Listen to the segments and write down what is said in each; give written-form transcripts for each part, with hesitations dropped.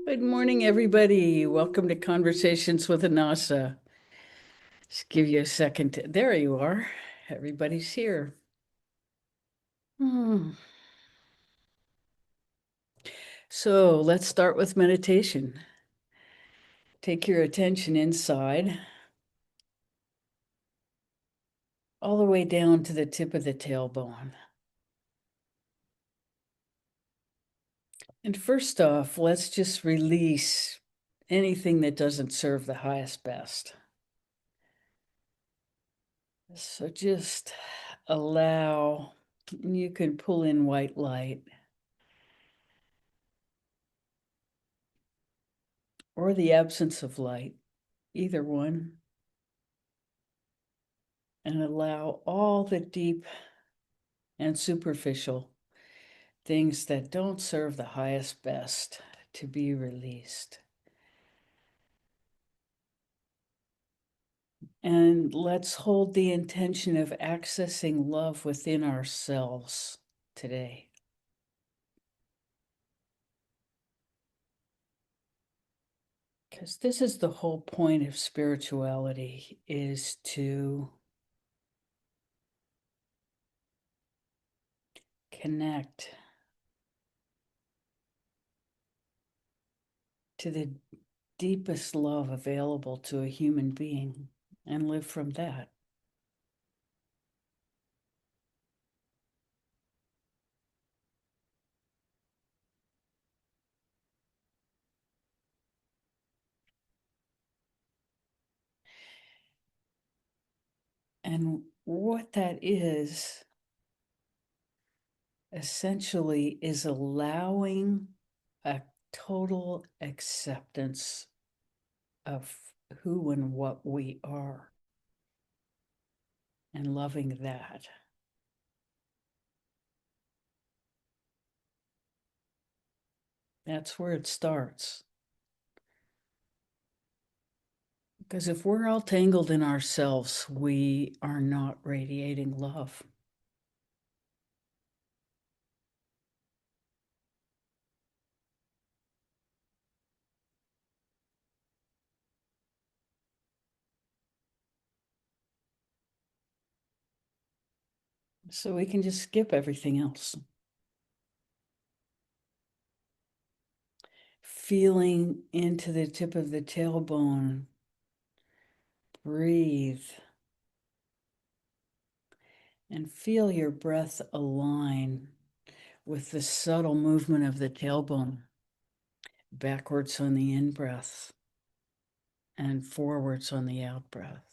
Good morning, everybody. Welcome to Conversations with Anasa. Just give you a second. There you are. Everybody's here. Hmm. So let's start with meditation. Take your attention inside, all the way down to the tip of the tailbone. And first off, let's just release anything that doesn't serve the highest best. So just allow, you can pull in white light or the absence of light, either one, and allow all the deep and superficial things that don't serve the highest best to be released. And let's hold the intention of accessing love within ourselves today. Because this is the whole point of spirituality, is to connect to the deepest love available to a human being and live from that. And what that is essentially is allowing a total acceptance of who and what we are and loving that. That's where it starts. Because if we're all tangled in ourselves, we are not radiating love. So we can just skip everything else. Feeling into the tip of the tailbone. Breathe. And feel your breath align with the subtle movement of the tailbone, backwards on the in-breath and forwards on the out-breath.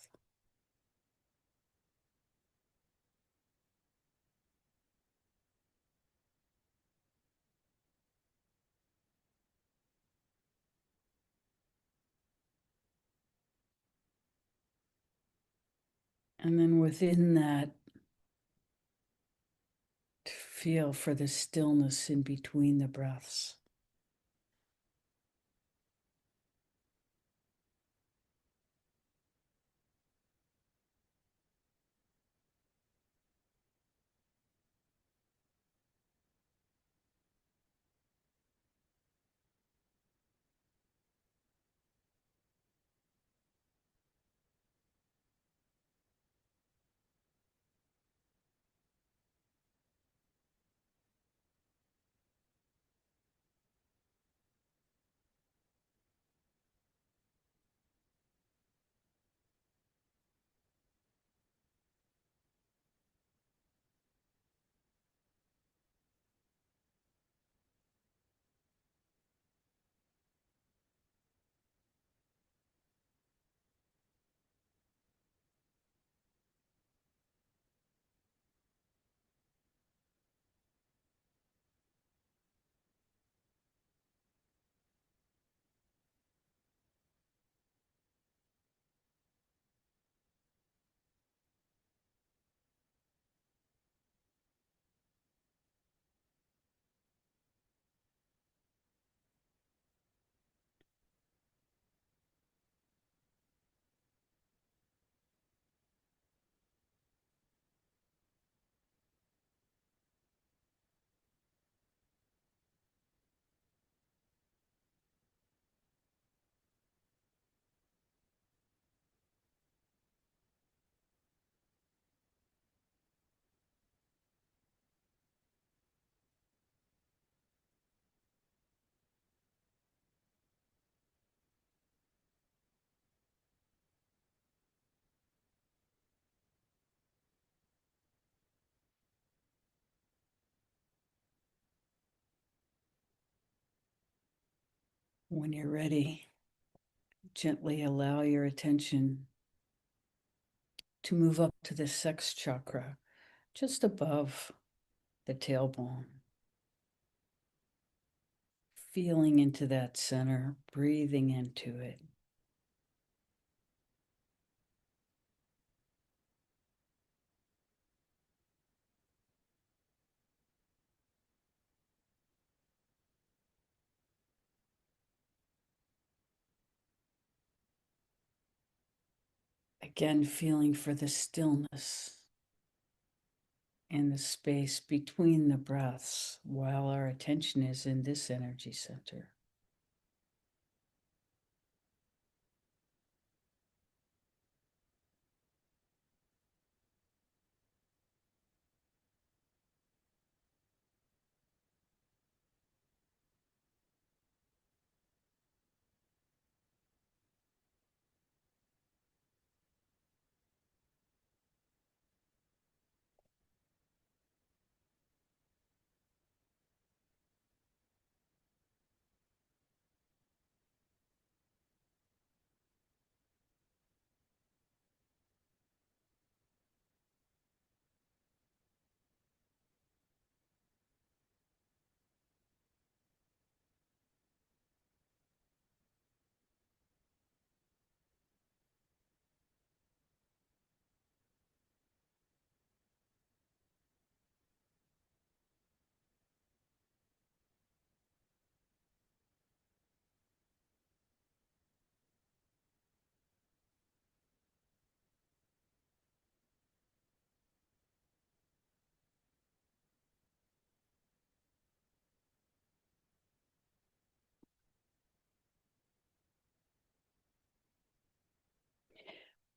And then within that, feel for the stillness in between the breaths. When you're ready, gently allow your attention to move up to the sex chakra, just above the tailbone. Feeling into that center, breathing into it. Again, feeling for the stillness and the space between the breaths while our attention is in this energy center.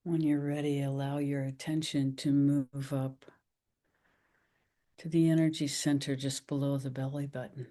When you're ready, allow your attention to move up to the energy center just below the belly button.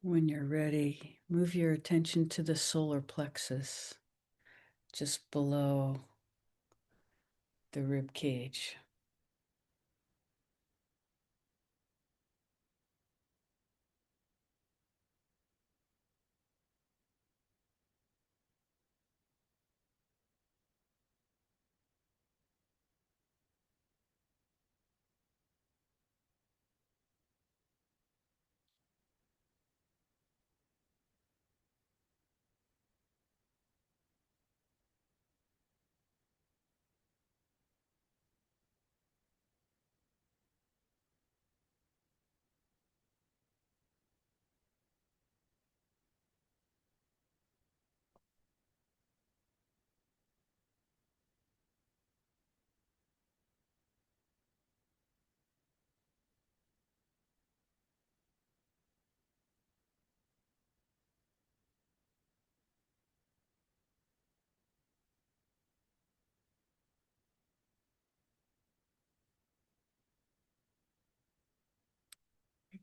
When you're ready, move your attention to the solar plexus, just below the rib cage.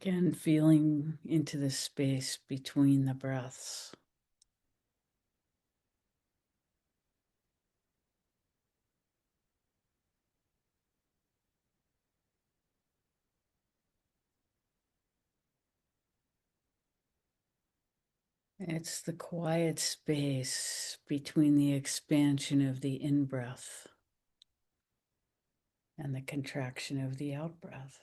Again, feeling into the space between the breaths. It's the quiet space between the expansion of the in-breath and the contraction of the out-breath.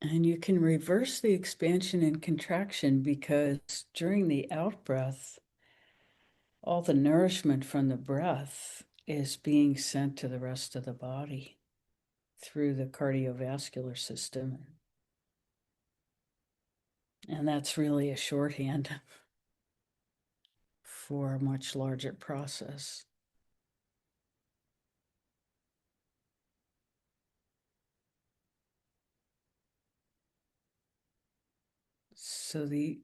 And you can reverse the expansion and contraction because during the out-breath, all the nourishment from the breath is being sent to the rest of the body through the cardiovascular system. And that's really a shorthand for a much larger process. So the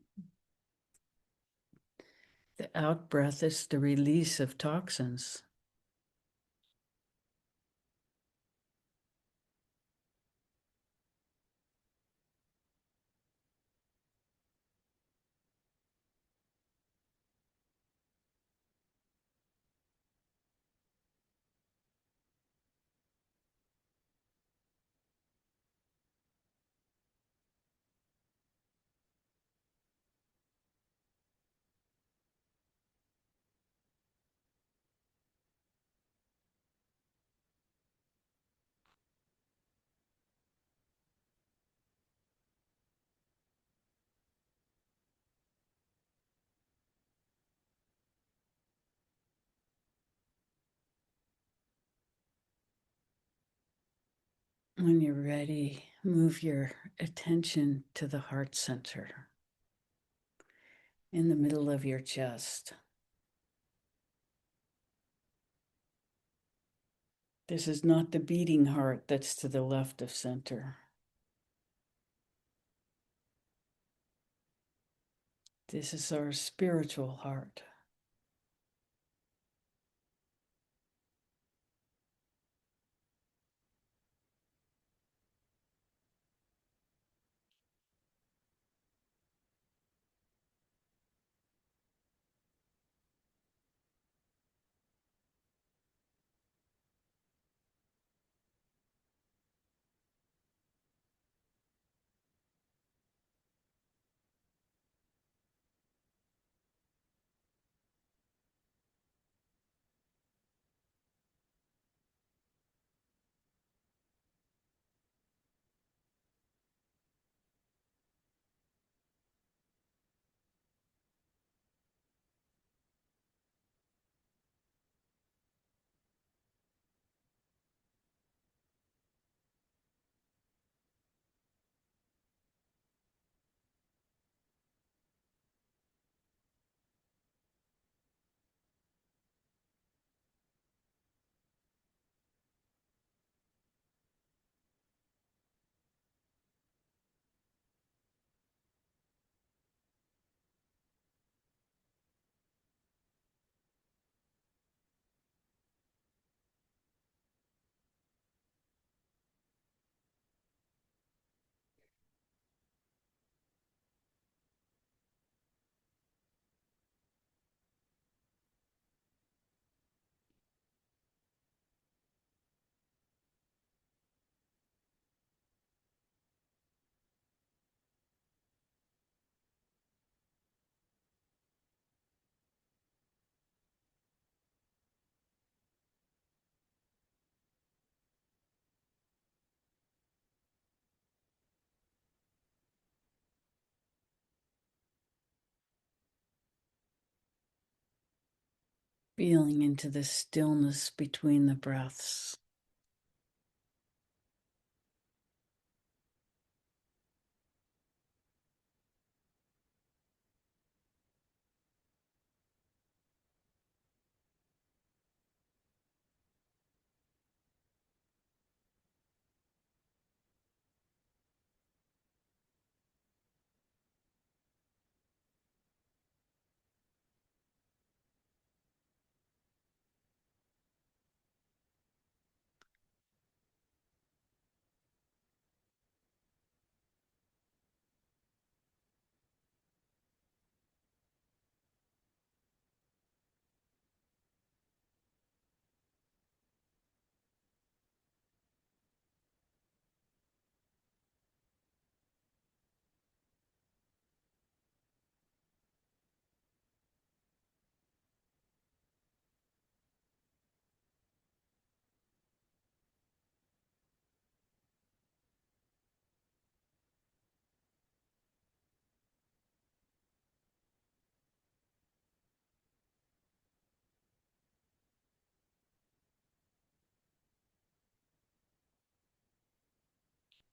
out breath is the release of toxins. When you're ready, move your attention to the heart center in the middle of your chest. This is not the beating heart that's to the left of center. This is our spiritual heart. Feeling into the stillness between the breaths.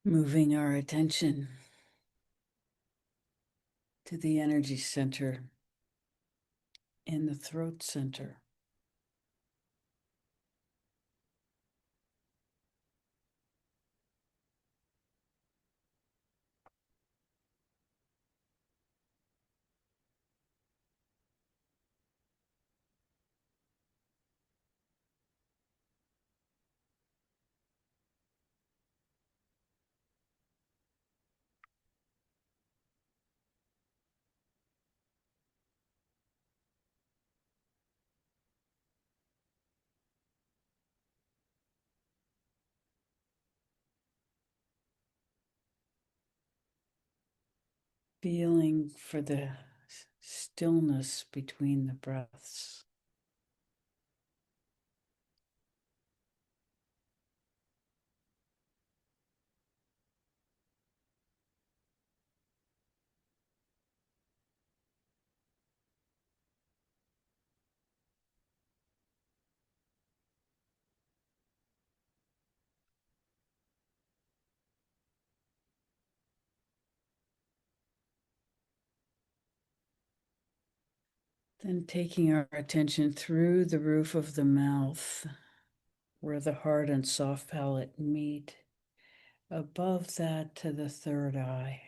Moving our attention to the energy center in the throat center. Feeling for the stillness between the breaths. Then taking our attention through the roof of the mouth, where the heart and soft palate meet, above that to the third eye.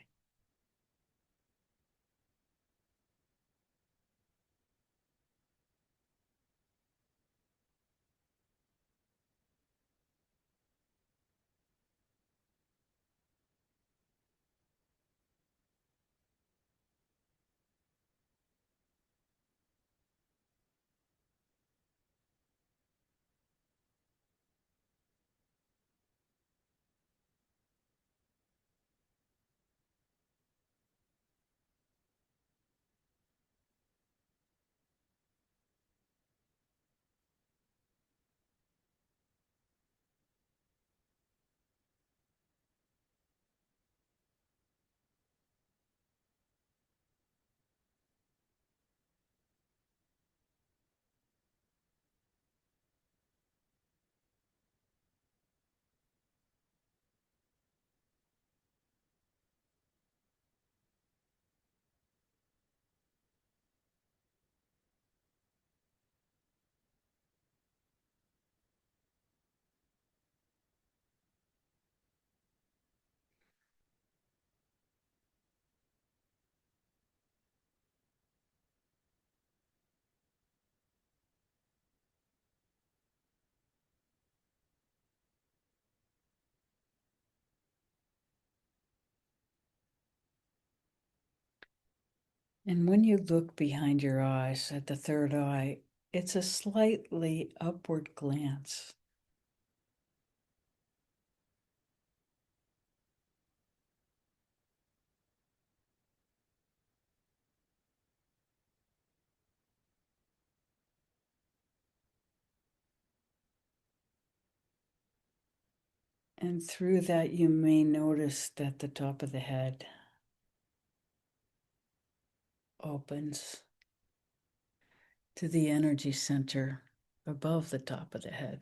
And when you look behind your eyes at the third eye, it's a slightly upward glance. And through that, you may notice that the top of the head opens to the energy center above the top of the head.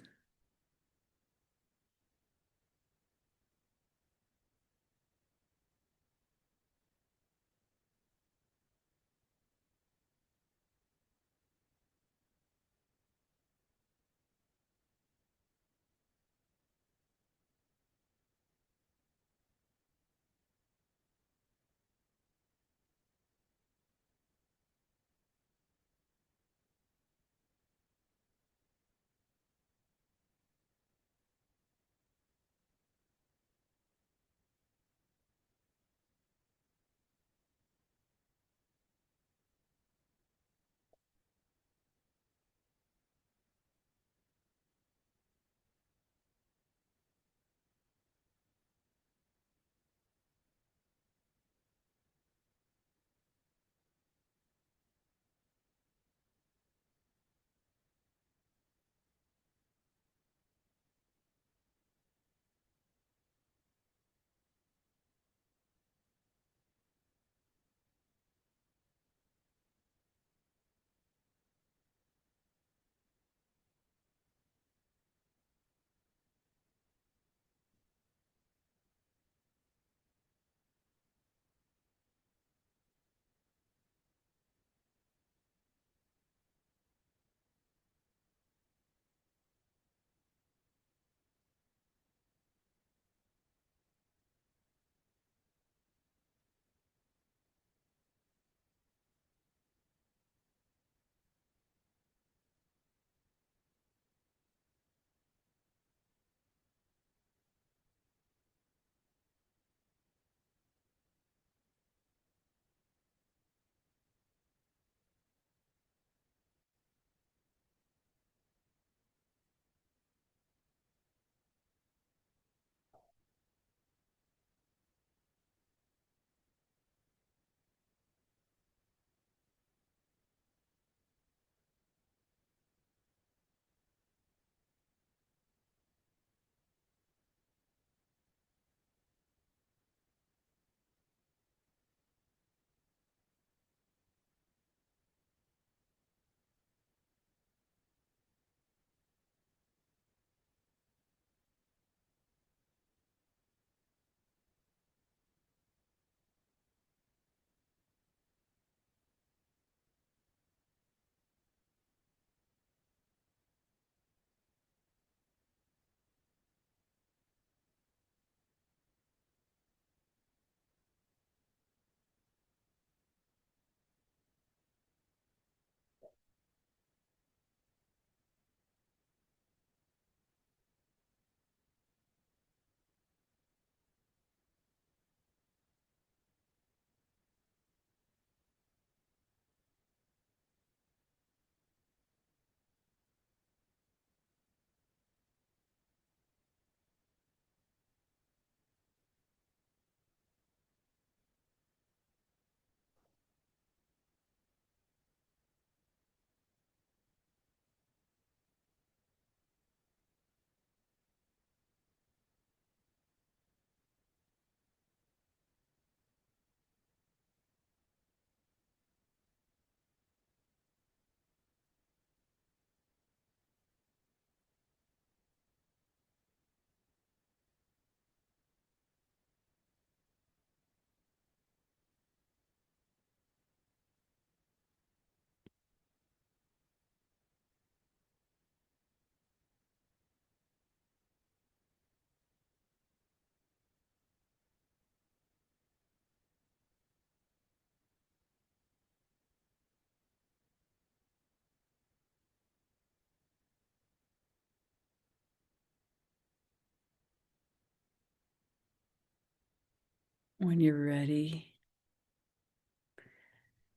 When you're ready,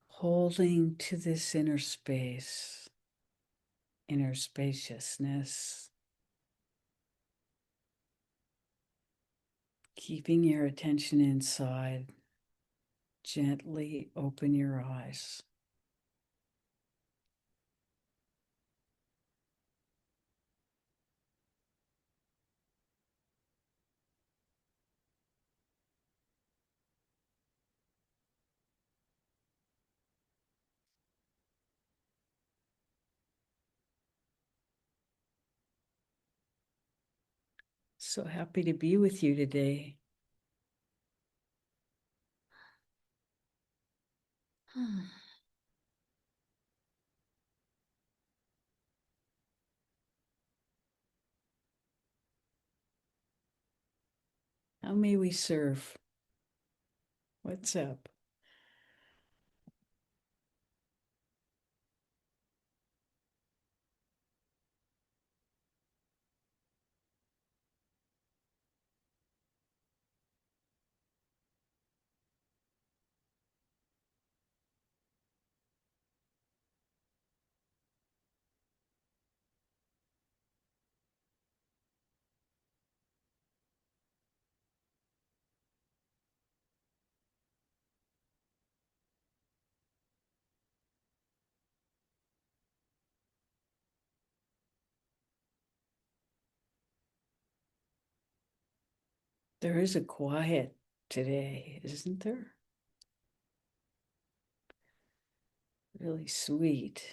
holding to this inner space, inner spaciousness, keeping your attention inside, gently open your eyes. So happy to be with you today. How may we serve? What's up? There is a quiet today, isn't there? Really sweet.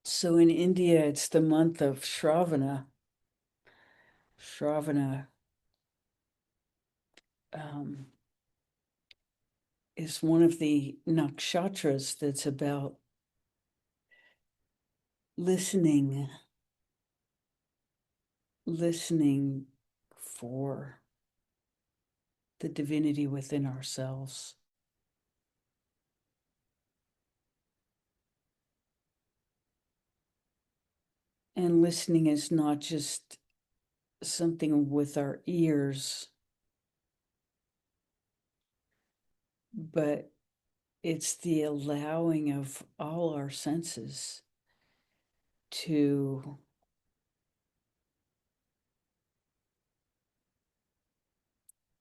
So in India, it's the month of Shravana. Shravana is one of the nakshatras that's about listening, listening for the divinity within ourselves. And listening is not just something with our ears, but it's the allowing of all our senses to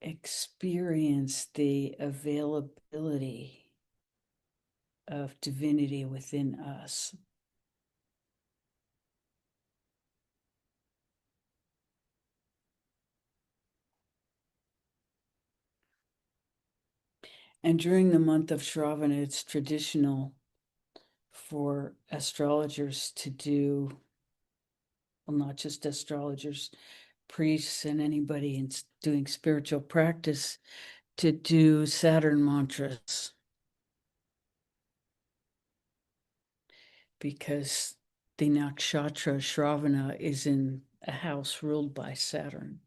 experience the availability of divinity within us. And during the month of Shravana, it's traditional for astrologers to do, well, not just astrologers, priests and anybody doing spiritual practice, to do Saturn mantras, because the nakshatra Shravana is in a house ruled by Saturn.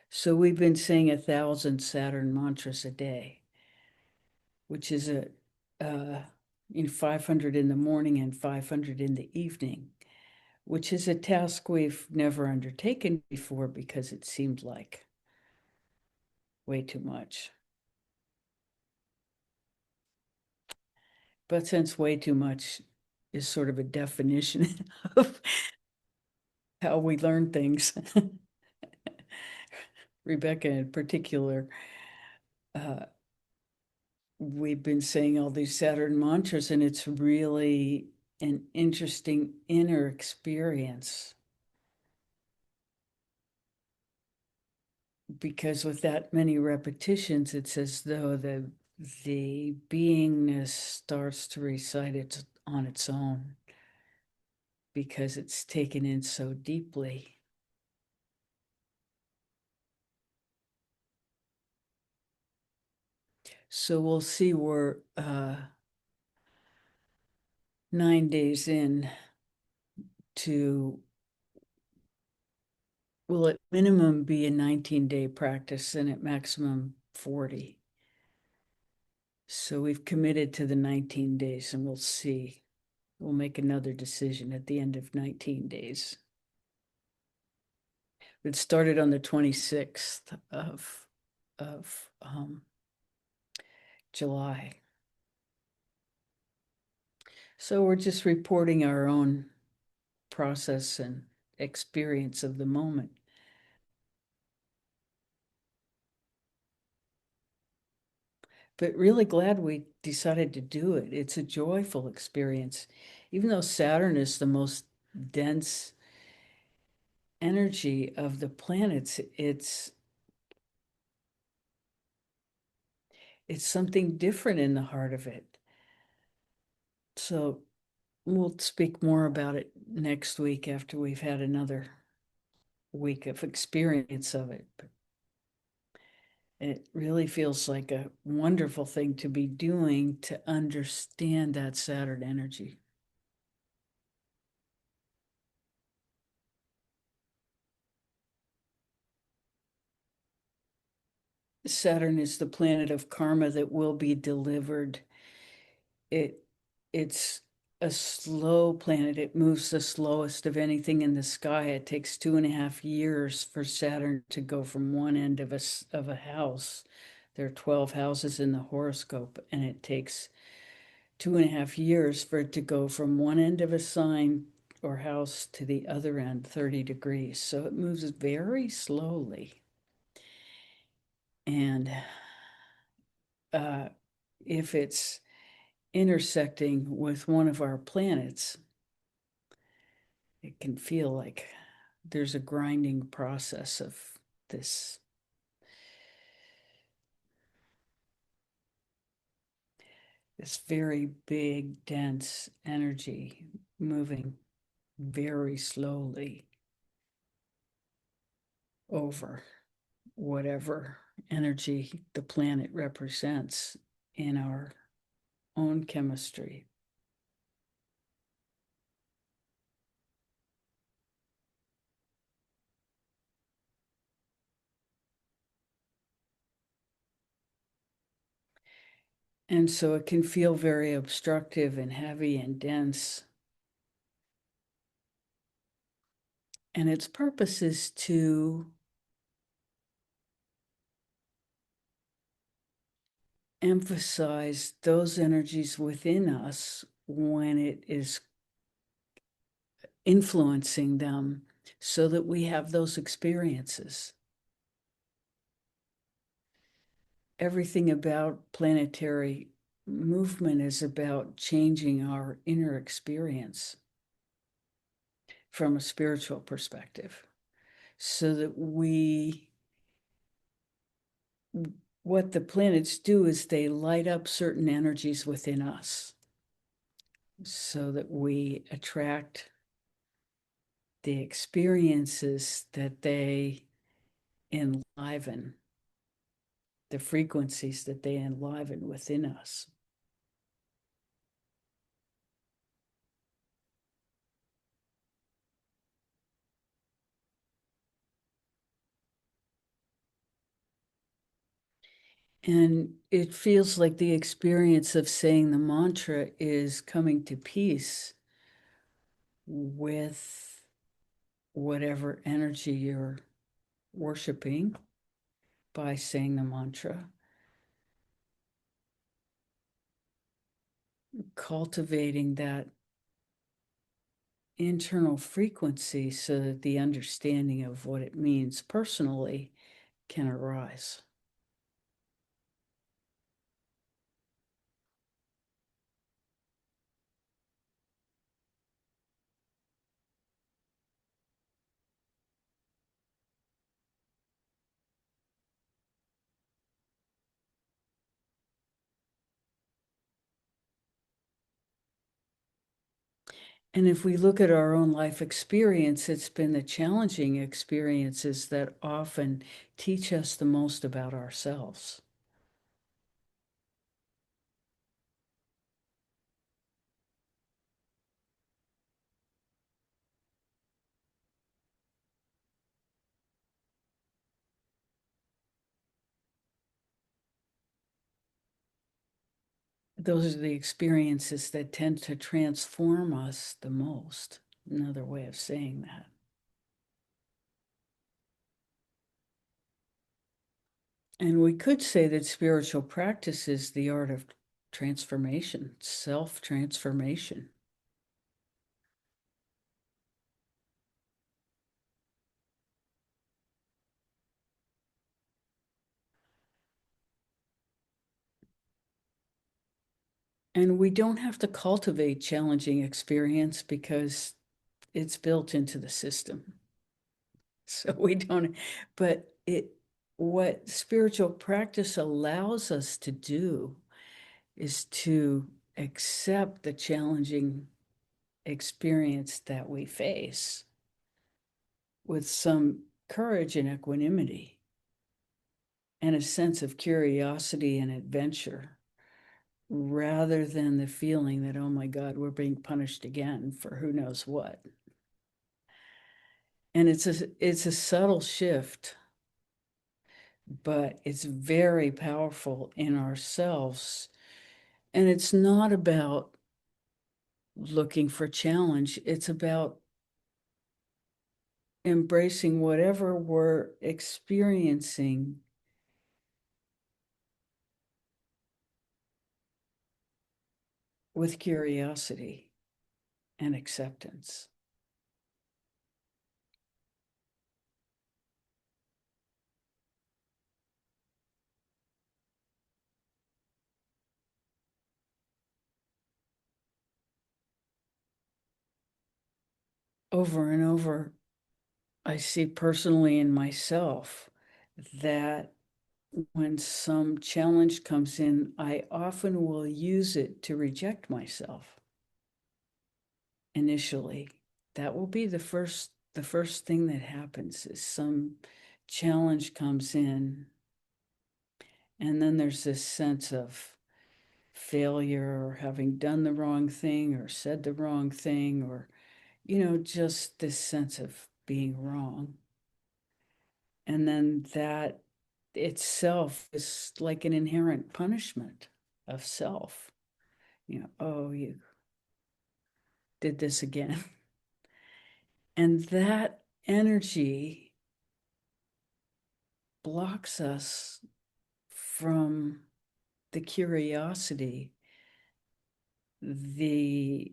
So we've been saying 1,000 Saturn mantras a day, which is 500 in the morning and 500 in the evening, which is a task we've never undertaken before because it seemed like way too much. But since way too much is sort of a definition of how we learn things, Rebecca in particular, we've been saying all these Saturn mantras, and it's really an interesting inner experience. Because with that many repetitions, it's as though the beingness starts to recite it on its own because it's taken in so deeply. So we'll see, we're 9 days in to, will at minimum be a 19-day practice and at maximum 40. So we've committed to the 19 days, and we'll see. We'll make another decision at the end of 19 days. It started on the 26th of July. So we're just reporting our own process and experience of the moment. But really glad we decided to do it. It's a joyful experience. Even though Saturn is the most dense energy of the planets, it's something different in the heart of it. So we'll speak more about it next week after we've had another week of experience of it. But it really feels like a wonderful thing to be doing to understand that Saturn energy. Saturn is the planet of karma that will be delivered. It's a slow planet. It moves the slowest of anything in the sky. It takes 2.5 years for Saturn to go from one end of a house. There are 12 houses in the horoscope, and it takes 2.5 years for it to go from one end of a sign or house to the other end, 30 degrees. So it moves very slowly. And if it's intersecting with one of our planets, it can feel like there's a grinding process of this very big, dense energy moving very slowly over whatever energy the planet represents in our own chemistry. And so it can feel very obstructive and heavy and dense. And its purpose is to emphasize those energies within us when it is influencing them so that we have those experiences. Everything about planetary movement is about changing our inner experience from a spiritual perspective so that what the planets do is they light up certain energies within us so that we attract the experiences that they enliven, the frequencies that they enliven within us. And it feels like the experience of saying the mantra is coming to peace with whatever energy you're worshiping by saying the mantra, cultivating that internal frequency so that the understanding of what it means personally can arise. And if we look at our own life experience, it's been the challenging experiences that often teach us the most about ourselves. Those are the experiences that tend to transform us the most. Another way of saying that. And we could say that spiritual practice is the art of transformation, self-transformation. And we don't have to cultivate challenging experience because it's built into the system. So we don't, but what spiritual practice allows us to do is to accept the challenging experience that we face with some courage and equanimity and a sense of curiosity and adventure, rather than the feeling that, oh my God, we're being punished again for who knows what. And it's a subtle shift, but it's very powerful in ourselves. And it's not about looking for challenge, it's about embracing whatever we're experiencing with curiosity and acceptance. Over and over, I see personally in myself that when some challenge comes in, I often will use it to reject myself initially. That will be the first thing that happens is some challenge comes in, and then there's this sense of failure or having done the wrong thing or said the wrong thing, or just this sense of being wrong. And then that itself is like an inherent punishment of self. Oh, you did this again. And that energy blocks us from the curiosity, the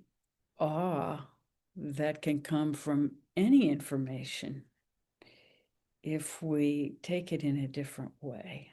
awe that can come from any information if we take it in a different way.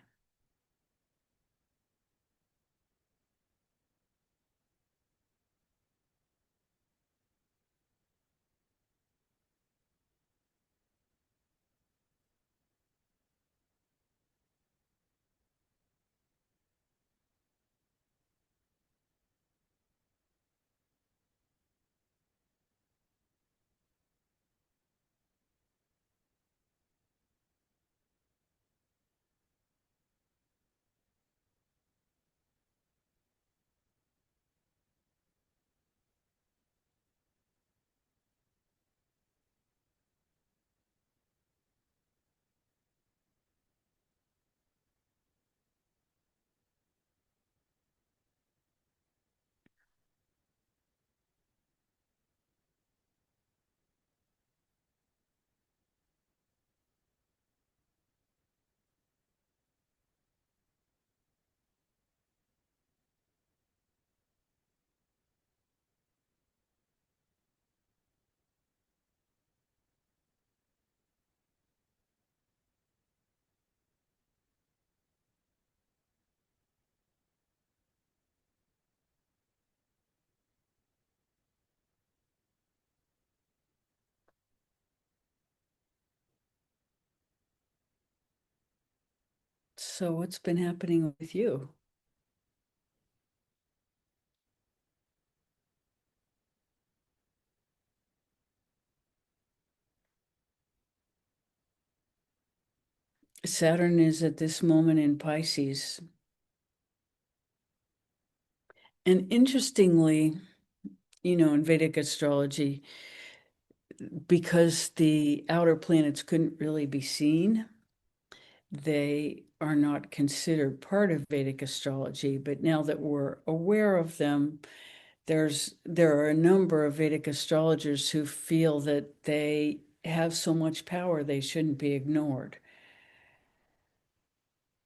So, what's been happening with you? Saturn is at this moment in Pisces. And interestingly, in Vedic astrology, because the outer planets couldn't really be seen, they are not considered part of Vedic astrology. But now that we're aware of them, there are a number of Vedic astrologers who feel that they have so much power they shouldn't be ignored.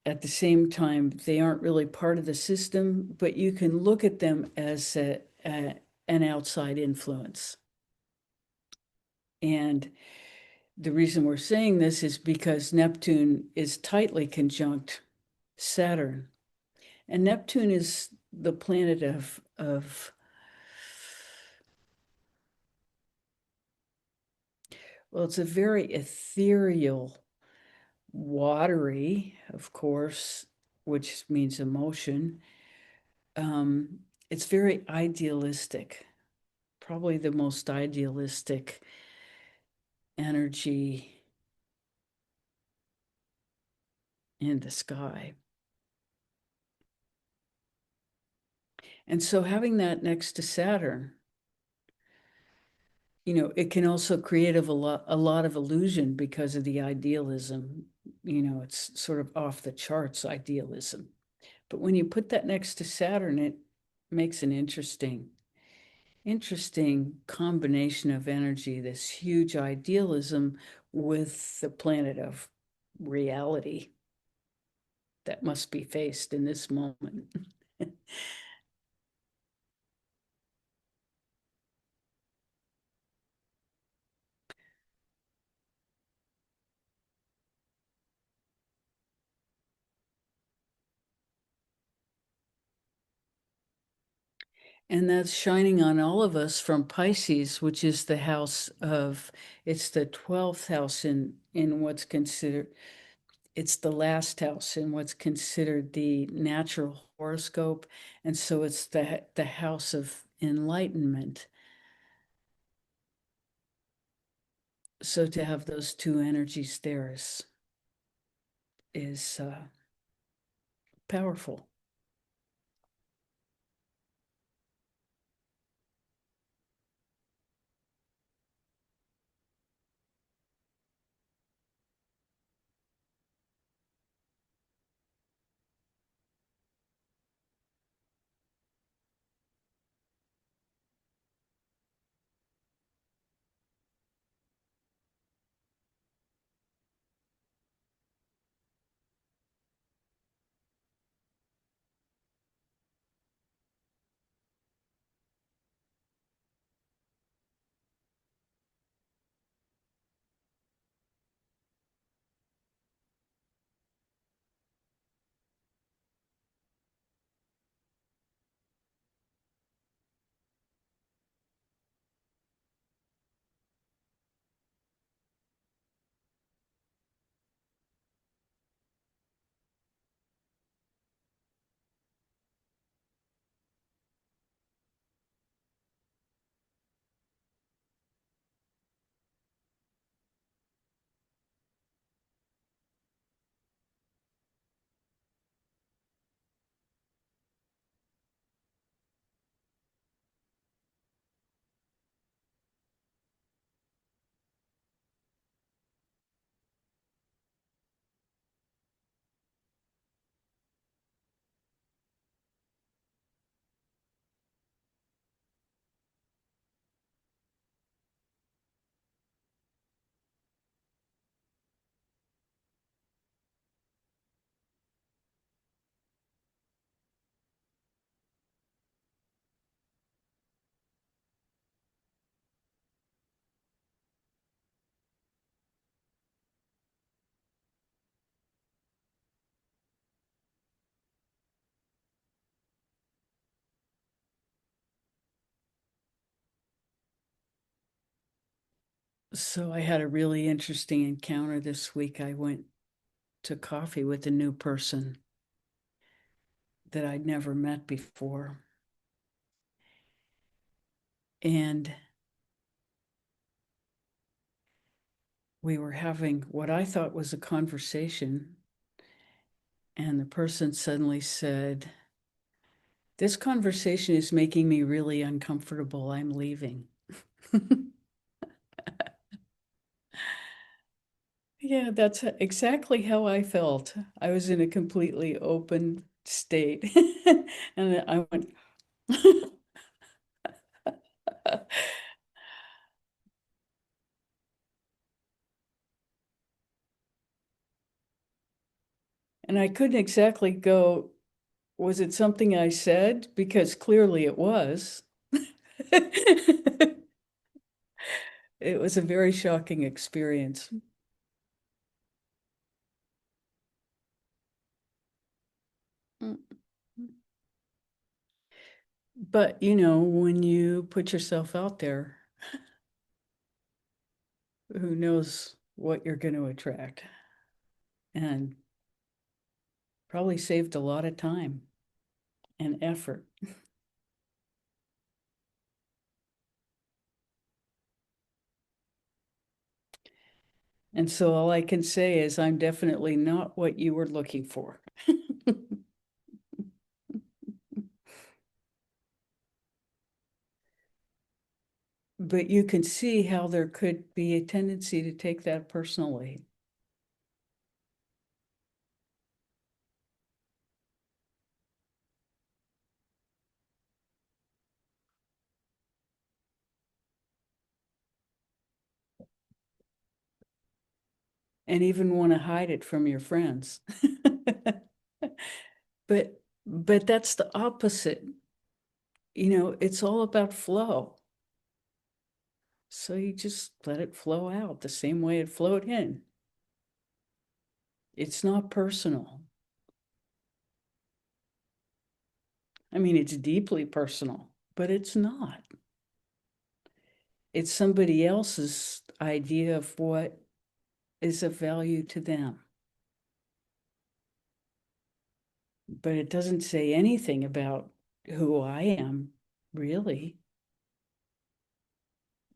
At the same time, they aren't really part of the system, but you can look at them as an outside influence. And the reason we're saying this is because Neptune is tightly conjunct Saturn. And Neptune is the planet of well, it's a very ethereal, watery, of course, which means emotion. It's very idealistic, probably the most idealistic energy in the sky. And so having that next to Saturn, it can also create a lot of illusion because of the idealism. It's sort of off the charts idealism. But when you put that next to Saturn, it makes an interesting combination of energy, this huge idealism with the planet of reality that must be faced in this moment. And that's shining on all of us from Pisces, which is the house of, it's the 12th house in what's considered, it's the last house in what's considered the natural horoscope. And so it's the house of enlightenment. So to have those two energies there is powerful. So I had a really interesting encounter this week. I went to coffee with a new person that I'd never met before. And we were having what I thought was a conversation. And the person suddenly said, "This conversation is making me really uncomfortable. I'm leaving." Yeah, that's exactly how I felt. I was in a completely open state. And I went, and I couldn't exactly go, was it something I said? Because clearly it was. It was a very shocking experience. But, when you put yourself out there, who knows what you're going to attract? And probably saved a lot of time and effort. And so all I can say is I'm definitely not what you were looking for. But you can see how there could be a tendency to take that personally. And even want to hide it from your friends. But that's the opposite. It's all about flow. So you just let it flow out the same way it flowed in. It's not personal. I mean, it's deeply personal, but it's not. It's somebody else's idea of what is of value to them. But it doesn't say anything about who I am, really.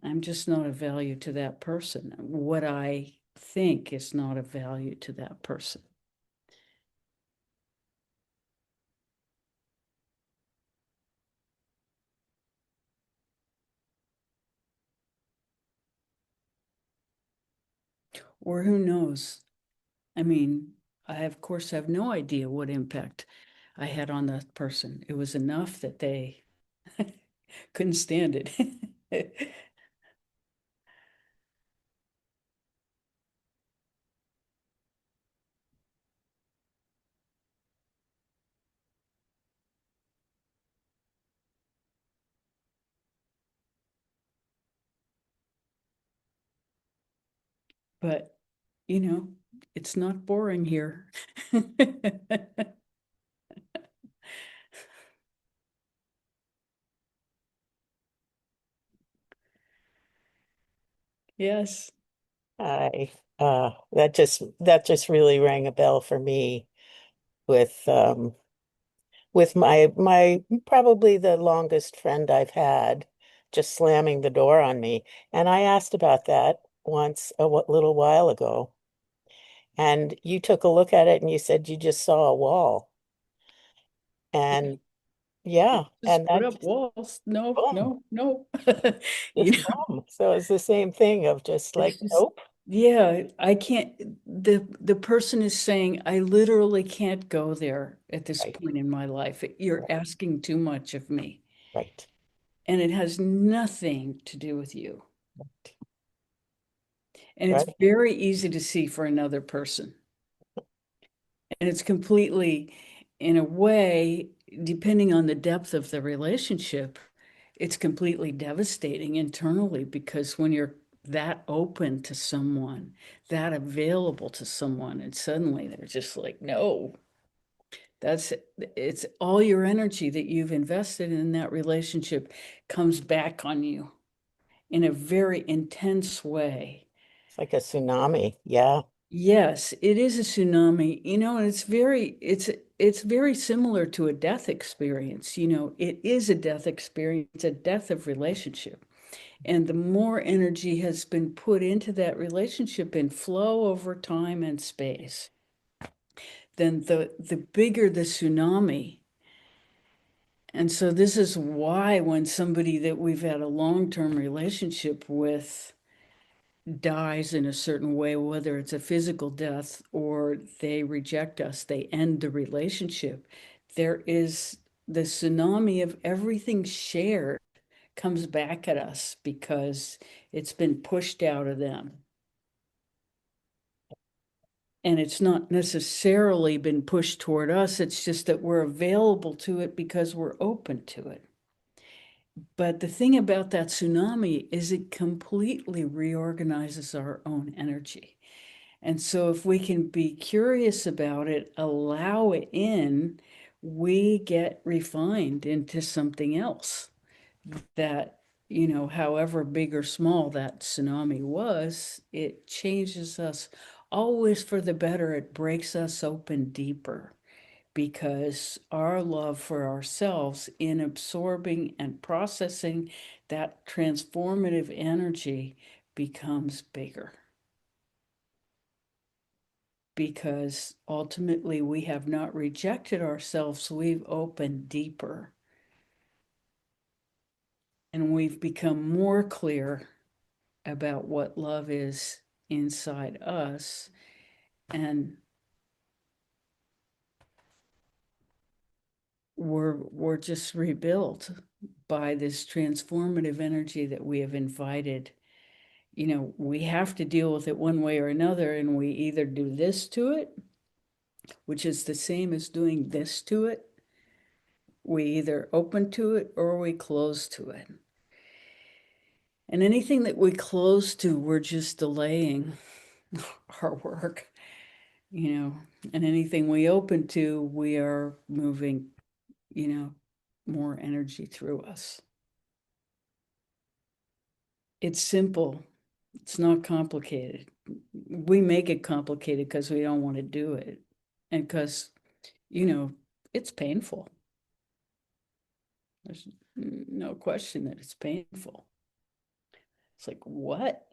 I'm just not of value to that person. What I think is not of value to that person. Or who knows? I mean, I, of course, have no idea what impact I had on that person. It was enough that they couldn't stand it. But, you know, it's not boring here. Yes. I that just really rang a bell for me with my probably the longest friend I've had just slamming the door on me. And I asked about that once little while ago. And you took a look at it and you said you just saw a wall. And yeah, Just and put that up just walls. No, boom, no, no. You just know, boom. So it's the same thing of just it's like, just, nope. yeah, I can't, the person is saying, I literally can't go there at this Right, point in my life. You're right, asking too much of me. right, And it has nothing to do with you. And it's right. very easy to see for another person. And it's completely, in a way, depending on the depth of the relationship, it's completely devastating internally because when you're that open to someone, that available to someone, and suddenly they're just like, no, that's it's all your energy that you've invested in that relationship comes back on you in a very intense way. It's like a tsunami. Yeah. Yes, it is a tsunami, and it's very similar to a death experience. It is a death experience, a death of relationship. And the more energy has been put into that relationship in flow over time and space, then the bigger the tsunami. And so this is why when somebody that we've had a long-term relationship with dies in a certain way, whether it's a physical death or they reject us, they end the relationship, there is the tsunami of everything shared comes back at us because it's been pushed out of them. And it's not necessarily been pushed toward us, it's just that we're available to it because we're open to it. But the thing about that tsunami is it completely reorganizes our own energy. And so if we can be curious about it, allow it in, we get refined into something else that, however big or small that tsunami was, it changes us always for the better. It breaks us open deeper because our love for ourselves in absorbing and processing that transformative energy becomes bigger. Because ultimately we have not rejected ourselves, we've opened deeper and we've become more clear about what love is inside us. And we're just rebuilt by this transformative energy that we have invited. We have to deal with it one way or another, and we either do this to it, which is the same as doing this to it. We either open to it or we close to it. And anything that we close to, we're just delaying our work, and anything we open to, we are moving, more energy through us. It's simple. It's not complicated. We make it complicated because we don't want to do it. And because, it's painful. There's no question that it's painful. It's like, what?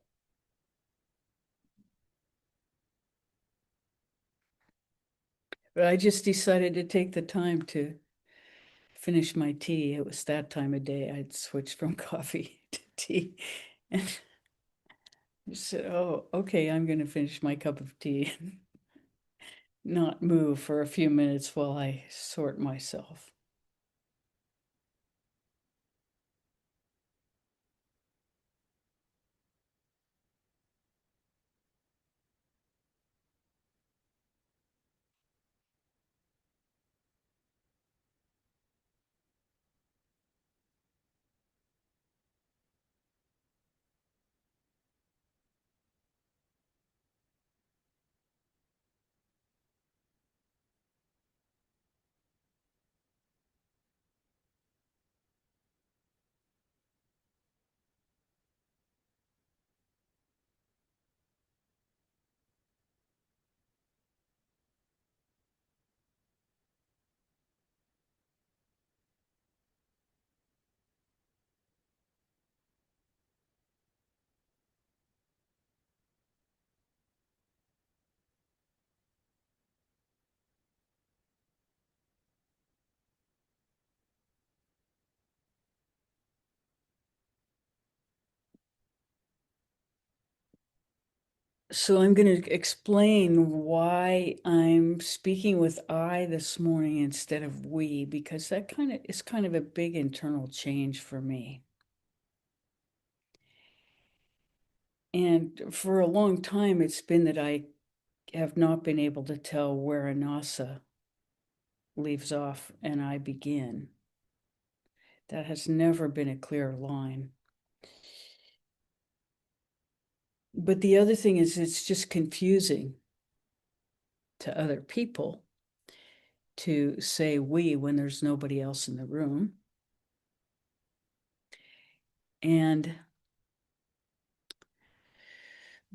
But I just decided to take the time to finish my tea. It was that time of day. I'd switched from coffee to tea. And I said, oh, okay, I'm going to finish my cup of tea and not move for a few minutes while I sort myself. So I'm going to explain why I'm speaking with I this morning instead of we, because that is kind of a big internal change for me. And for a long time, it's been that I have not been able to tell where Anasa leaves off and I begin. That has never been a clear line. But the other thing is, it's just confusing to other people to say we when there's nobody else in the room. And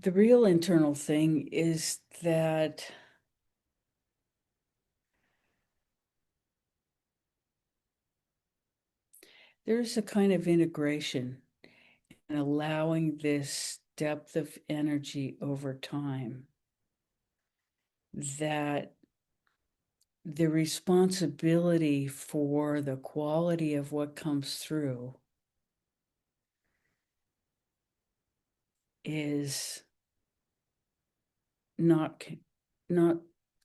The real internal thing is that there's a kind of integration and allowing this depth of energy over time, that the responsibility for the quality of what comes through is not not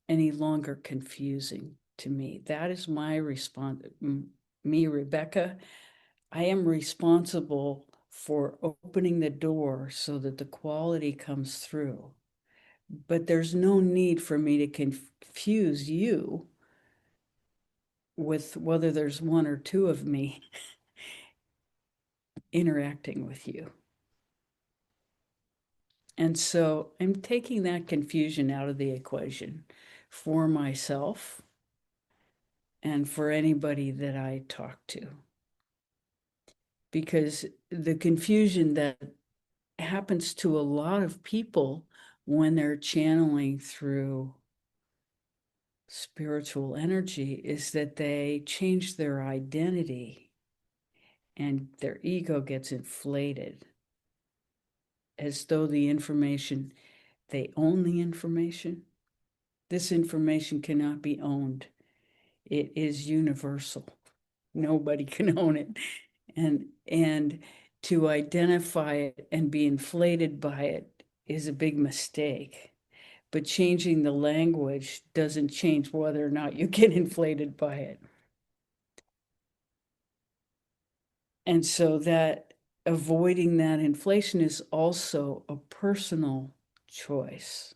any longer confusing to me. That is my response. Me, Rebecca, I am responsible for opening the door so that the quality comes through. But there's no need for me to confuse you with whether there's one or two of me interacting with you. And so I'm taking that confusion out of the equation for myself and for anybody that I talk to. Because the confusion that happens to a lot of people when they're channeling through spiritual energy is that they change their identity and their ego gets inflated as though the information, they own the information. This information cannot be owned. It is universal. Nobody can own it. And to identify it and be inflated by it is a big mistake. But changing the language doesn't change whether or not you get inflated by it. And so that avoiding that inflation is also a personal choice.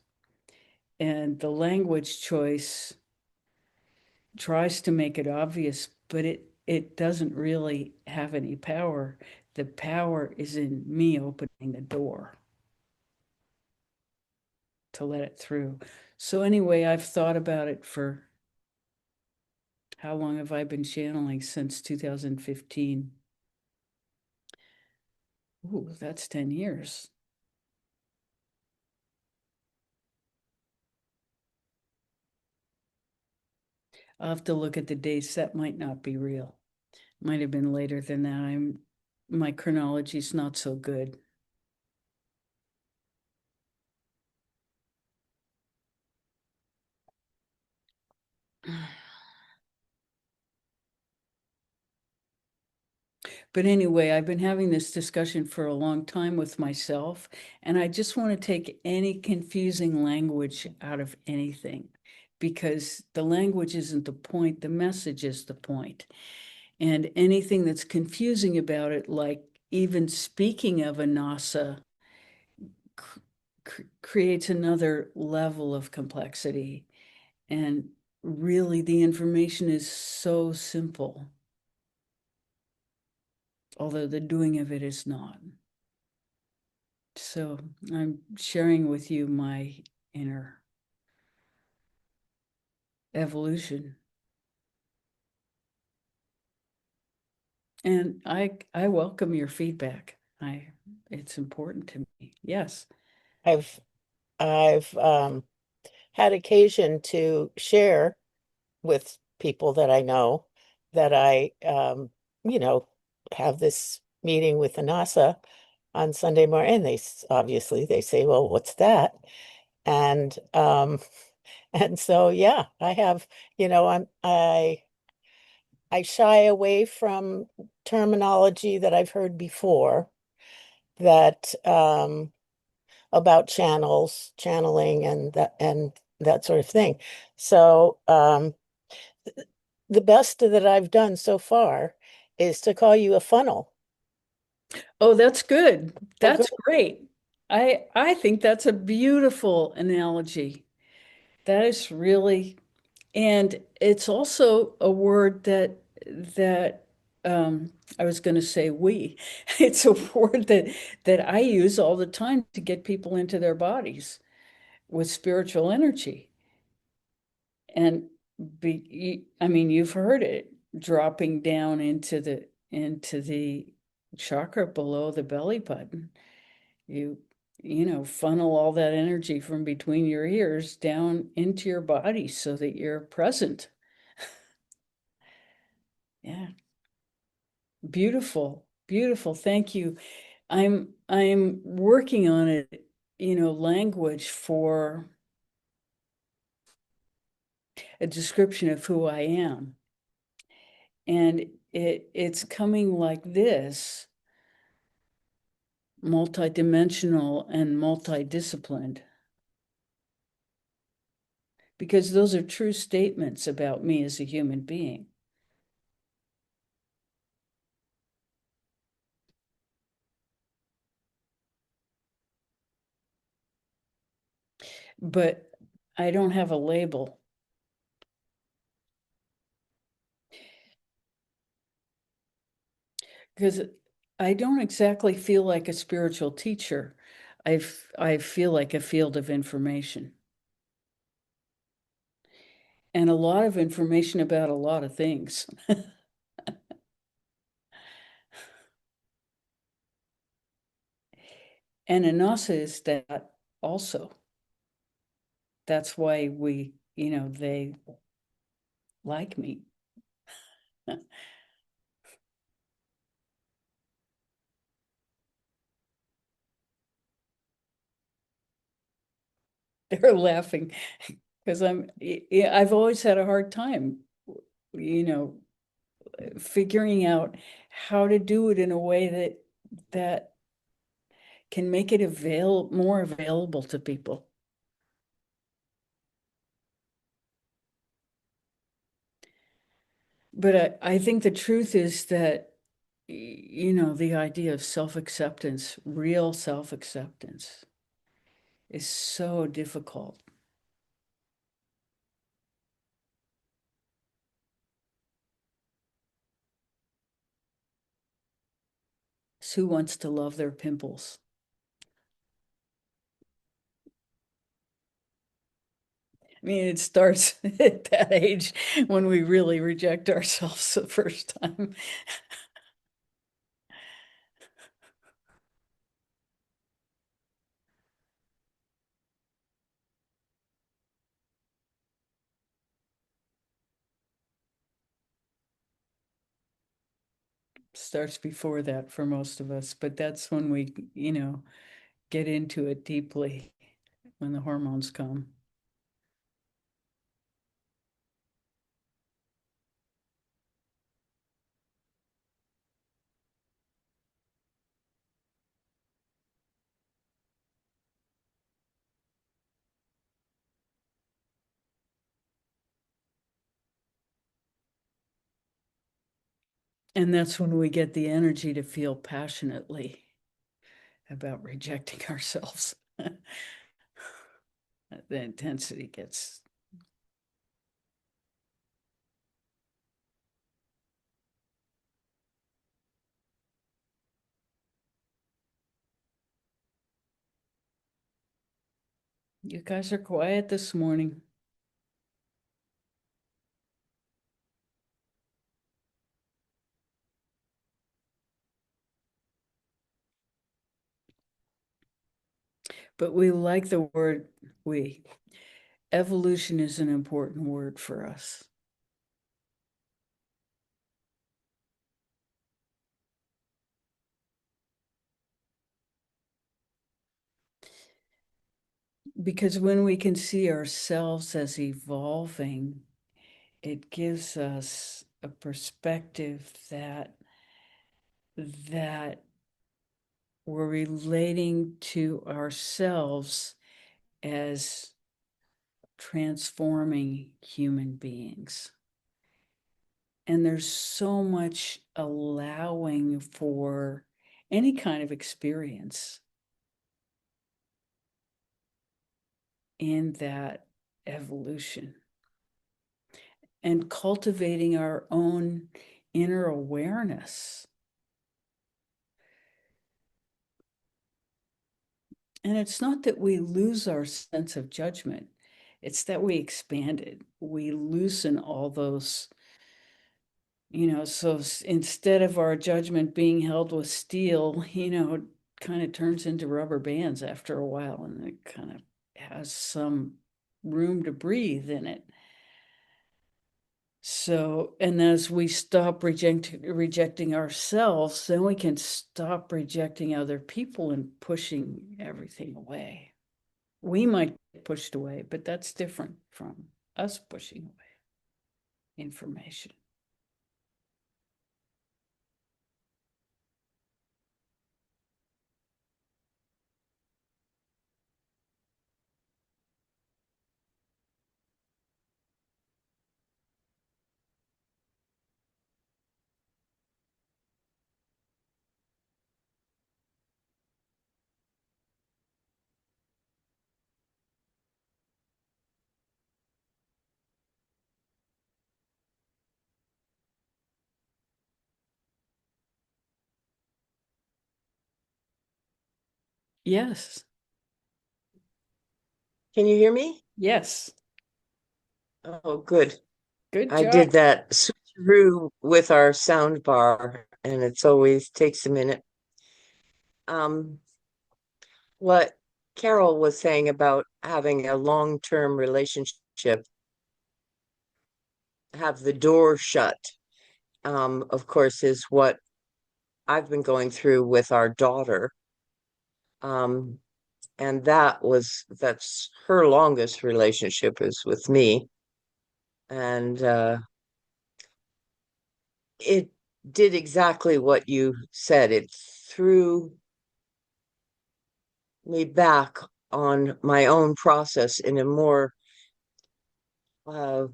And the language choice tries to make it obvious, but it doesn't really have any power. The power is in me opening the door to let it through. So anyway, I've thought about it for how long have I been channeling? Since 2015. Ooh, that's 10 years. I'll have to look at the dates. That might not be real. Might have been later than that. My chronology's not so good. But anyway, I've been having this discussion for a long time with myself, and I just want to take any confusing language out of anything because the language isn't the point, the message is the point. And anything that's confusing about it, like even speaking of a NASA, creates another level of complexity. And really, the information is so simple, although the doing of it is not. So I'm sharing with you my inner evolution. And I welcome your feedback. It's important to me. Yes. I've had occasion to share with people that I know that you know, have this meeting with the NASA on Sunday morning, and obviously they say, "Well, what's that?" And and so yeah, I have, I shy away from terminology that I've heard before that about channeling and that sort of thing. So the best that I've done so far is to call you a funnel. Oh, that's good. Oh, good. That's great. I think that's a beautiful analogy. That is really, and it's also a word that I was going to say we. It's a word that I use all the time to get people into their bodies with spiritual energy. And I mean, you've heard it dropping down into the chakra below the belly button. You funnel all that energy from between your ears down into your body so that you're present. Yeah. Beautiful, beautiful. Thank you. I'm working on it, language for a description of who I am. And it's coming like this, multidimensional and multidisciplined, because those are true statements about me as a human being. But I don't have a label, because I don't exactly feel like a spiritual teacher. I feel like a field of information, and a lot of information about a lot of things. And Anasa is that also. That's why they like me. They're laughing because I've always had a hard time, you know, figuring out how to do it in a way that can make it more available to people. But I think the truth is that, the idea of self-acceptance, real self-acceptance, is so difficult. Who wants to love their pimples? I mean, it starts at that age when we really reject ourselves the first time. Starts before that for most of us, but that's when we, get into it deeply, when the hormones come. And that's when we get the energy to feel passionately about rejecting ourselves. The intensity gets. You guys are quiet this morning. But we like the word we. Evolution is an important word for us. Because when we can see ourselves as evolving, it gives us a perspective that we're relating to ourselves as transforming human beings. And there's so much allowing for any kind of experience in that evolution, and cultivating our own inner awareness. And it's not that we lose our sense of judgment, it's that we expand it. We loosen all those, so instead of our judgment being held with steel, kind of turns into rubber bands after a while, and it kind of has some room to breathe in it. So, and as we stop rejecting ourselves, then we can stop rejecting other people and pushing everything away. We might get pushed away, but that's different from us pushing away information. Yes. Can you hear me? Yes. Oh, good. Good I job. did that switcheroo with our sound bar, and it's always takes a minute. Um, what Carol was saying about having a long-term relationship, have the door shut, of course, is what I've been going through with our daughter. Um, and that's her longest relationship is with me. And it did exactly what you said. It threw me back on my own process in a more uh,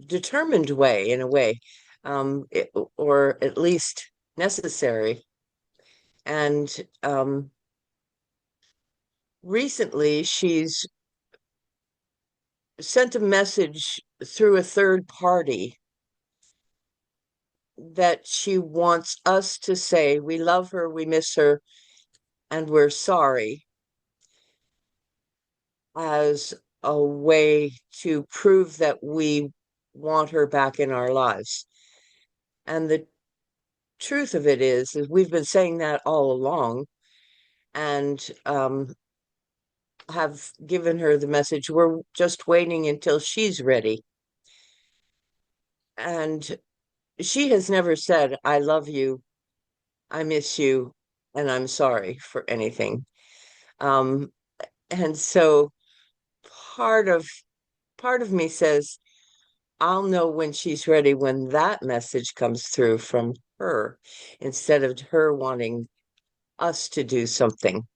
determined way, in a way, or at least necessary. And recently, she's sent a message through a third party that she wants us to say we love her, we miss her, and we're sorry, as a way to prove that we want her back in our lives. And the truth of it is we've been saying that all along, and have given her the message we're just waiting until she's ready. And she has never said, I love you, I miss you, and I'm sorry for anything. Um, and so part of part of me says, I'll know when she's ready when that message comes through from her, instead of her wanting us to do something.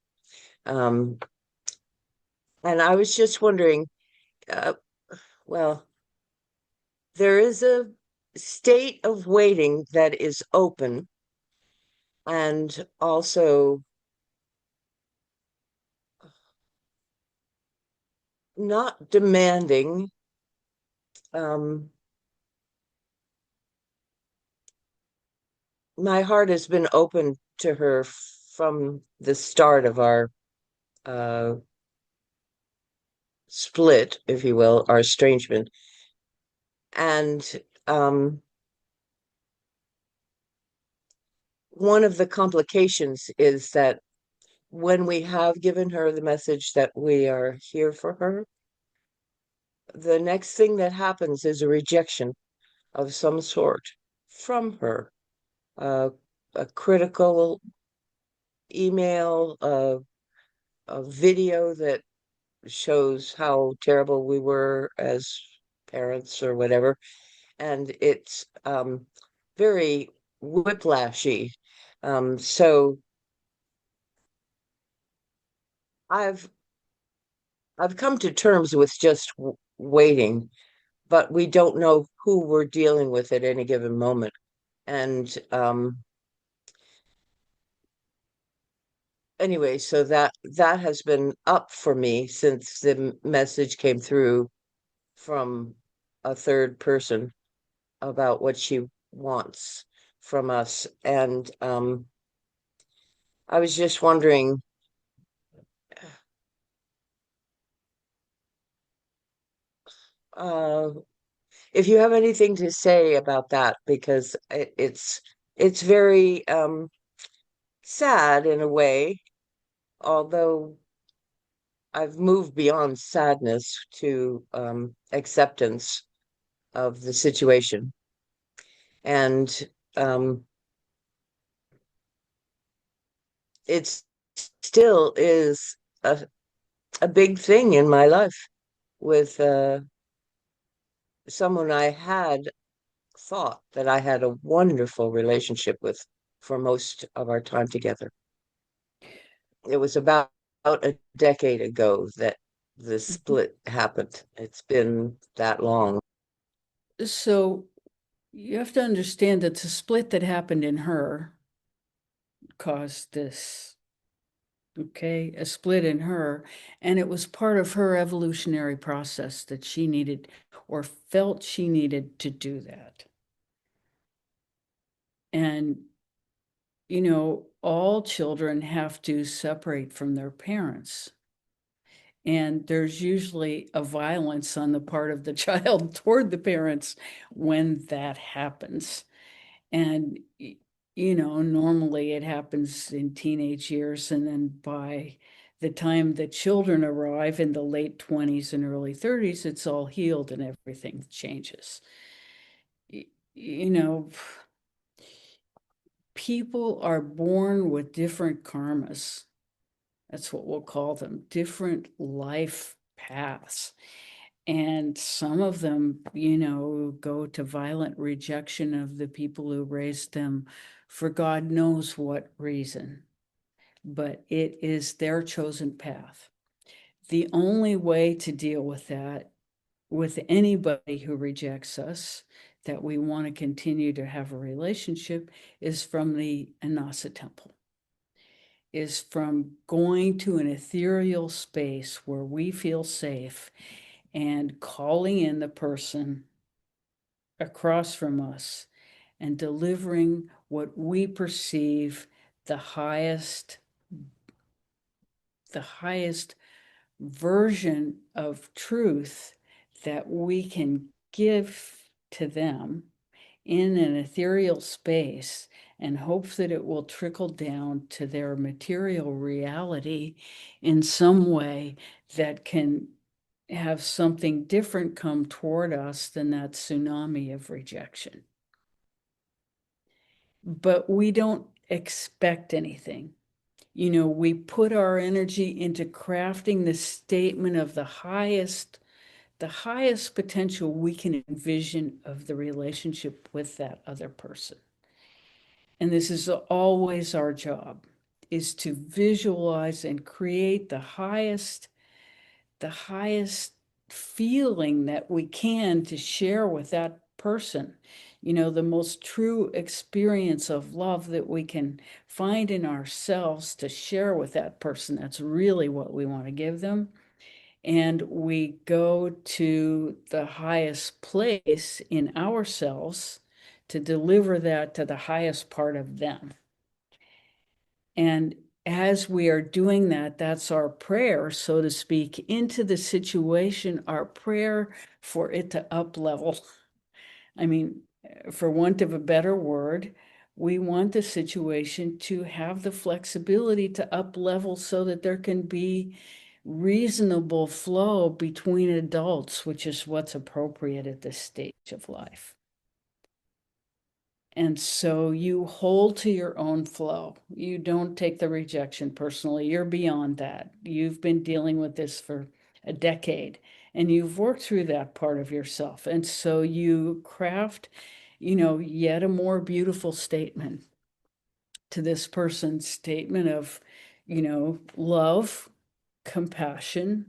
Um, and I was just wondering, uh, well, there is a state of waiting that is open and also not demanding. Um, my heart has been open to her from the start of our uh, split, if you will, our estrangement. And um, one of the complications is that when we have given her the message that we are here for her, the next thing that happens is a rejection of some sort from her. Uh, a critical email, a video that shows how terrible we were as parents or whatever. And it's very whiplashy. So I've I've come to terms with just waiting, but we don't know who we're dealing with at any given moment. And anyway, so that has been up for me since the message came through from a third person about what she wants from us. And I was just wondering, uh, if you have anything to say about that, because it's very sad in a way. although I've moved beyond sadness to acceptance of the situation. And um, it still is a big thing in my life with someone I had thought that I had a wonderful relationship with for most of our time together. It was about a decade ago that the split happened. It's been that long. So you have to understand that the split that happened in her caused this, okay, a split in her, and it was part of her evolutionary process that she needed or felt she needed to do that. And, all children have to separate from their parents. And there's usually a violence on the part of the child toward the parents when that happens. And, normally it happens in teenage years. And then by the time the children arrive in the late 20s and early 30s, it's all healed and everything changes. You know, people are born with different karmas. That's what we'll call them, different life paths. And some of them, go to violent rejection of the people who raised them for God knows what reason. But it is their chosen path. The only way to deal with that, with anybody who rejects us, that we want to continue to have a relationship, is from the Anasa temple, is from going to an ethereal space where we feel safe and calling in the person across from us and delivering what we perceive the highest version of truth that we can give to them in an ethereal space, and hope that it will trickle down to their material reality in some way that can have something different come toward us than that tsunami of rejection. But we don't expect anything. We put our energy into crafting the statement of the highest potential we can envision of the relationship with that other person. And this is always our job, is to visualize and create the highest feeling that we can to share with that person. The most true experience of love that we can find in ourselves to share with that person. That's really what we want to give them. And we go to the highest place in ourselves to deliver that to the highest part of them. And as we are doing that, that's our prayer, so to speak, into the situation, our prayer for it to up level. I mean, for want of a better word, we want the situation to have the flexibility to up level so that there can be reasonable flow between adults, which is what's appropriate at this stage of life. And so you hold to your own flow. You don't take the rejection personally. You're beyond that. You've been dealing with this for a decade and you've worked through that part of yourself. And so you craft, yet a more beautiful statement to this person's statement of, love, compassion,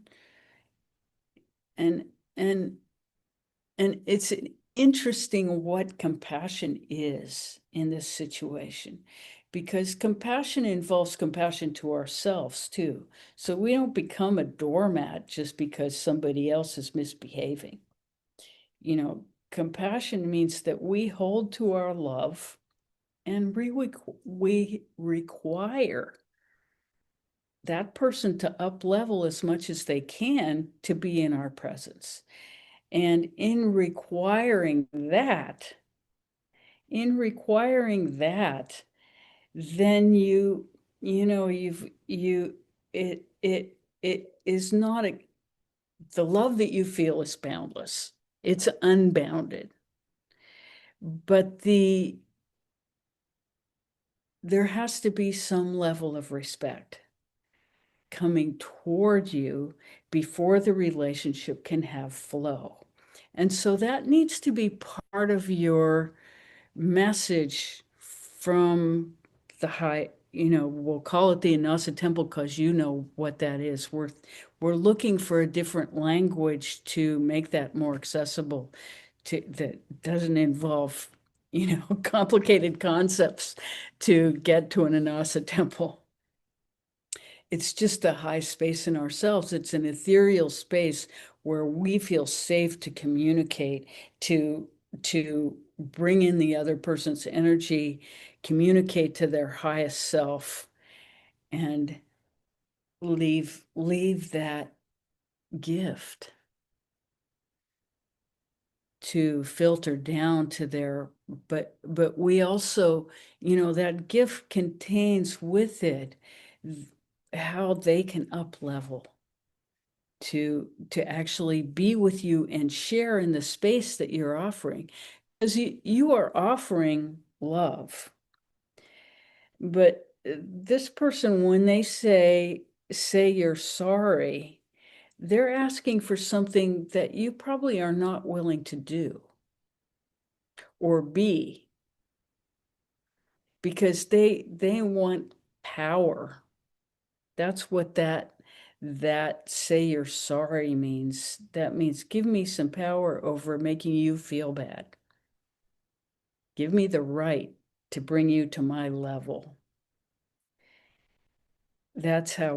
and and and it's interesting what compassion is in this situation, because compassion involves compassion to ourselves too. So we don't become a doormat just because somebody else is misbehaving. Compassion means that we hold to our love and we require that person to up level as much as they can to be in our presence. And in requiring that, then you it is not the love that you feel is boundless. It's unbounded. But there has to be some level of respect coming toward you before the relationship can have flow. And so that needs to be part of your message from the high, we'll call it the Anasa temple because you know what that is. We're looking for a different language to make that more accessible, that doesn't involve, complicated concepts to get to an Anasa temple. It's just a high space in ourselves. It's an ethereal space where we feel safe to communicate, to bring in the other person's energy, communicate to their highest self, and leave that gift to filter down to their, but we also, that gift contains with it how they can up level to actually be with you and share in the space that you're offering, because you are offering love. But this person, when they say you're sorry, they're asking for something that you probably are not willing to do or be, because they want power. That's what that say you're sorry means. That means give me some power over making you feel bad. Give me the right to bring you to my level. That's how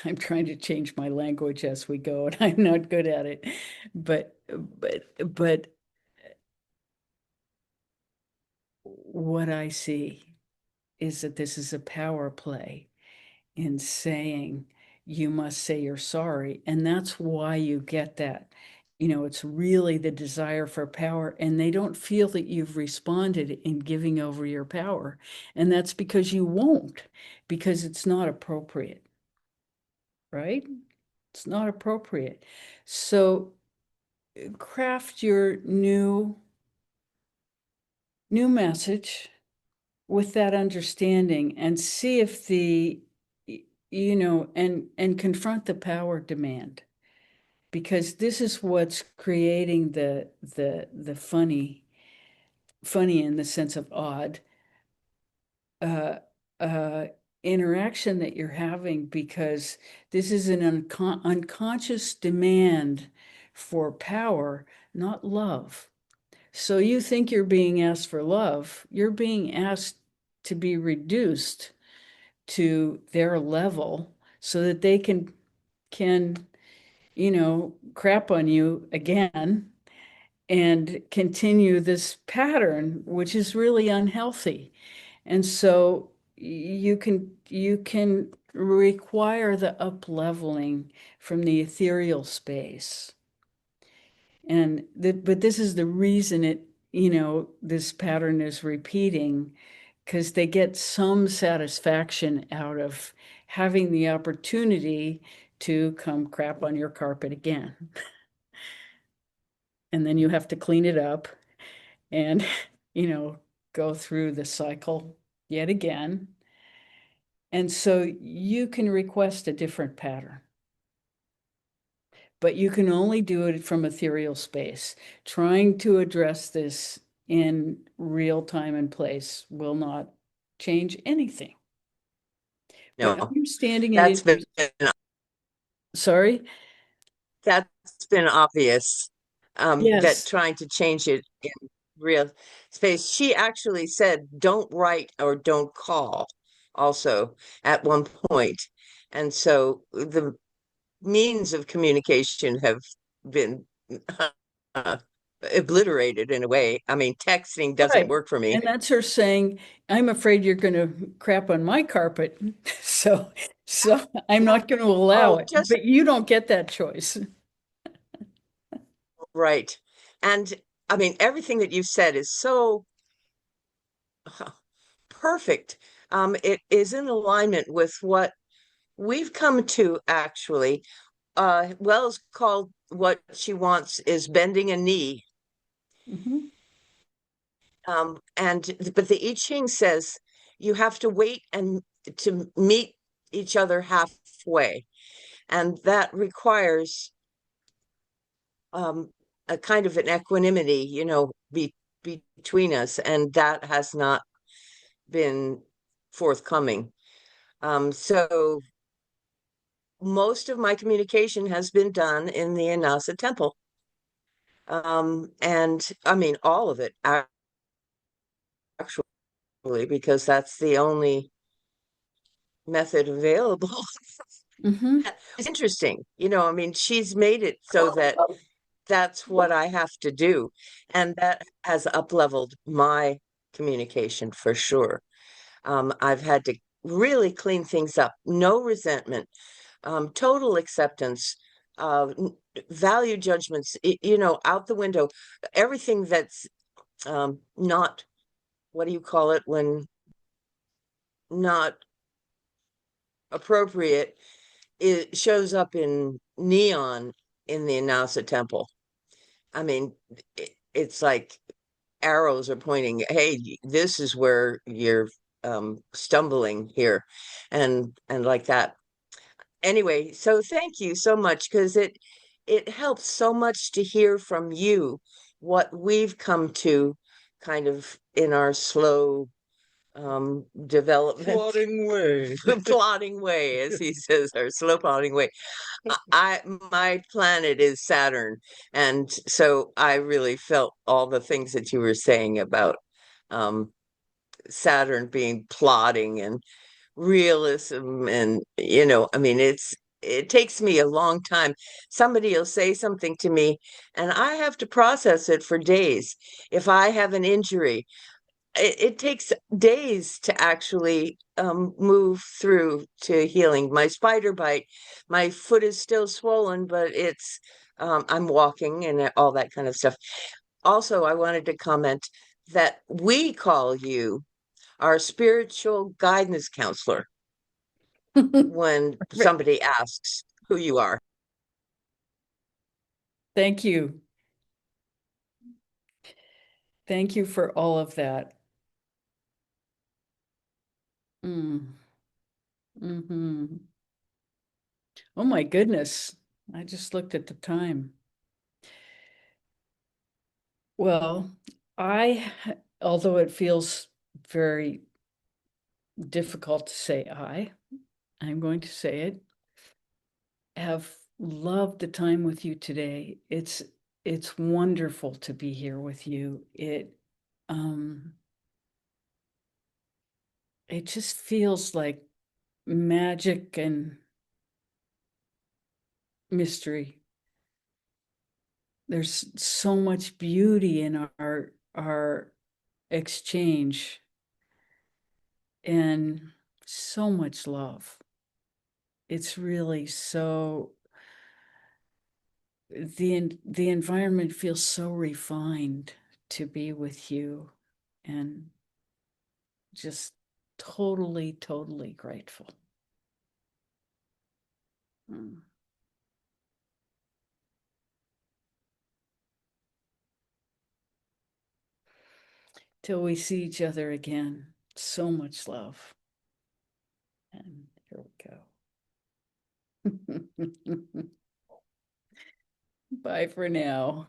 I'm trying to change my language as we go, and I'm not good at it. But what I see is that this is a power play in saying you must say you're sorry. And that's why you get that. It's really the desire for power, and they don't feel that you've responded in giving over your power. And that's because you won't, because it's not appropriate, right? It's not appropriate. So craft your new message with that understanding, and see if and confront the power demand, because this is what's creating the funny in the sense of odd uh uh interaction that you're having, because this is an unconscious demand for power, not love. So you think you're being asked for love, you're being asked to be reduced to their level so that they can crap on you again and continue this pattern, which is really unhealthy. And so you can require the up leveling from the ethereal space. But this is the reason this pattern is repeating, because they get some satisfaction out of having the opportunity to come crap on your carpet again. And then you have to clean it up and, go through the cycle yet again. And so you can request a different pattern, but you can only do it from ethereal space. Trying to address this in real time and place will not change anything. But No, understanding it that's been is, sorry? that's been obvious. That Yes, trying to change it in real space. She actually said, "Don't write or don't call," also at one point. And so the means of communication have been uh, obliterated in a way. I mean, texting doesn't right. work for me. And that's her saying, I'm afraid you're going to crap on my carpet. So, I'm not going to allow Oh, it. just But you don't get that choice. right. And I mean, everything that you said is so perfect. It is in alignment with what we've come to actually. Wells called what she wants is bending a knee. Mhm. But the I Ching says you have to wait and to meet each other halfway, and that requires a kind of an equanimity, between us, and that has not been forthcoming. So most of my communication has been done in the Anasa temple. And I mean all of it actually, because that's the only method available. Mhm. It's interesting, I mean, she's made it so that that's what I have to do. And that has up-leveled my communication for sure. I've had to really clean things up, no resentment, total acceptance, value judgments, out the window. Everything that's not, what do you call it when not appropriate, it shows up in neon in the Anasa temple. I mean, it's like arrows are pointing, hey, this is where you're stumbling here, and like that. Anyway, so thank you so much, because it helps so much to hear from you what we've come to kind of in our slow development Plodding way. plodding way, as he says, our slow plodding way. I my planet is Saturn, and so I really felt all the things that you were saying about um Saturn being plodding and realism, and I mean, it takes me a long time. Somebody will say something to me and I have to process it for days. If I have an injury, it takes days to actually move through to healing. My spider bite, my foot is still swollen, but I'm walking and all that kind of stuff. Also, I wanted to comment that we call you our spiritual guidance counselor when Right. somebody asks who you are. Thank you. Thank you for all of that. Mm. Hmm. Oh my goodness. I just looked at the time. Well, although it feels very difficult to say I'm going to say it, have loved the time with you today. It's wonderful to be here with you. Um it just feels like magic and mystery. There's so much beauty in our exchange and so much love. It's really so the environment feels so refined to be with you, and just totally grateful. Mm. Till we see each other again, so much love. And here we go. Bye for now.